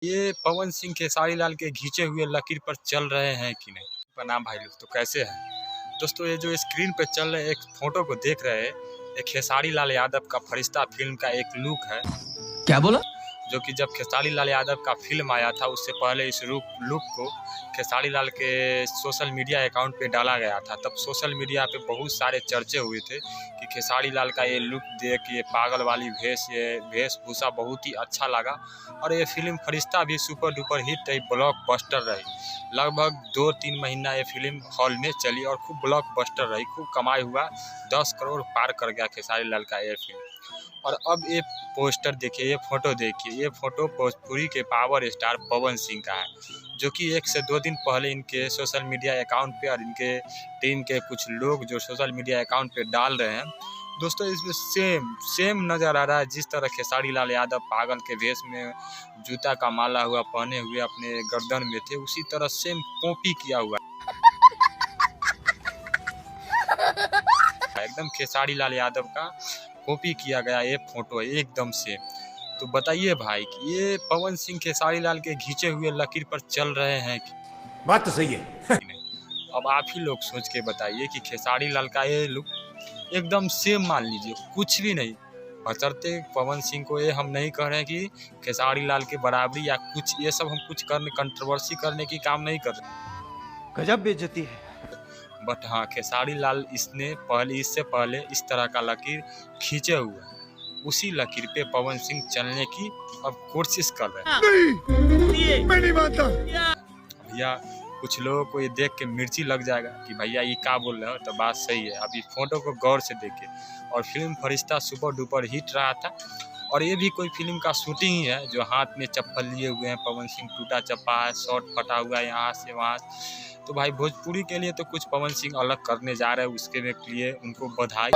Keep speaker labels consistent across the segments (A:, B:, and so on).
A: ये पवन सिंह खेसारी लाल के खींचे हुए लकीर पर चल रहे हैं कि नहीं। प्रणाम भाई लोग, तो कैसे हैं दोस्तों। ये जो स्क्रीन पे चल रहे एक फोटो को देख रहे हैं, एक खेसारी लाल यादव का फरिश्ता फिल्म का एक लुक है।
B: क्या बोला?
A: जो कि जब खेसारी लाल यादव का फिल्म आया था उससे पहले इस लुक को खेसारी लाल के सोशल मीडिया अकाउंट पे डाला गया था। तब सोशल मीडिया पे बहुत सारे चर्चे हुए थे कि खेसारी लाल का ये लुक देख, ये पागल वाली ये वेशभूषा बहुत ही अच्छा लगा। और ये फिल्म फरिश्ता भी सुपर डुपर हिट रही, ब्लॉकबस्टर रही। लगभग 2-3 महीना ये फिल्म हॉल में चली और खूब ब्लॉकबस्टर रही, खूब कमाई हुआ। 10 करोड़ पार कर गया खेसारी लाल का ये फिल्म। और अब ये पोस्टर देखिए, ये फोटो देखिए, ये फोटो भोजपुरी के पावर स्टार पवन सिंह का है, जो कि 1 से 2 दिन पहले इनके सोशल मीडिया अकाउंट पे और इनके टीम के कुछ लोग जो सोशल मीडिया अकाउंट पे डाल रहे हैं। दोस्तों इसमें सेम नज़र आ रहा है। जिस तरह खेसारी लाल यादव पागल के वेश में जूता का माला हुआ पहने हुए अपने गर्दन में थे, उसी तरह सेम कॉपी किया हुआ एकदम खेसारी लाल यादव का कॉपी किया गया ये फोटो एकदम से। तो बताइए भाई कि ये पवन सिंह खेसारी लाल के खींचे हुए लकीर पर चल रहे हैं कि
B: बात तो सही है।
A: अब आप ही लोग सोच के बताइए कि खेसारी लाल का ये लुक एकदम सेम मान लीजिए, कुछ भी नहीं। बचरते पवन सिंह को ये हम नहीं कह रहे हैं कि खेसारी लाल के बराबरी या कुछ ये सब हम कुछ करने कंट्रोवर्सी करने की काम नहीं कर रहे।
B: गजब बेइज्जती है।
A: बट हाँ, खेसारी लाल इससे पहले इस तरह का लकीर खींचे हुए, उसी लकीर पे पवन सिंह चलने की अब कोशिश कर रहे हैं।
B: नहीं, मैं नहीं मानता।
A: भैया कुछ लोगों को ये देख के मिर्ची लग जाएगा कि भैया ये क्या बोल रहे हो, तो बात सही है। अभी फोटो को गौर से देखिए। और फिल्म फरिश्ता सुपर डुपर हिट रहा था, और ये भी कोई फिल्म का शूटिंग ही है। जो हाथ में चप्पल लिए हुए हैं पवन सिंह, टूटा चप्पा है, शॉर्ट फटा हुआ है यहाँ से वहाँ। तो भाई भोजपुरी के लिए तो कुछ पवन सिंह अलग करने जा रहे हैं, उसके लिए उनको बधाई।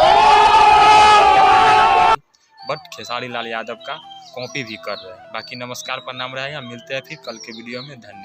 A: बट खेसारी लाल यादव का कॉपी भी कर रहे हैं। बाकी नमस्कार प्रणाम रहेगा, मिलते हैं फिर कल के वीडियो में। धन्यवाद।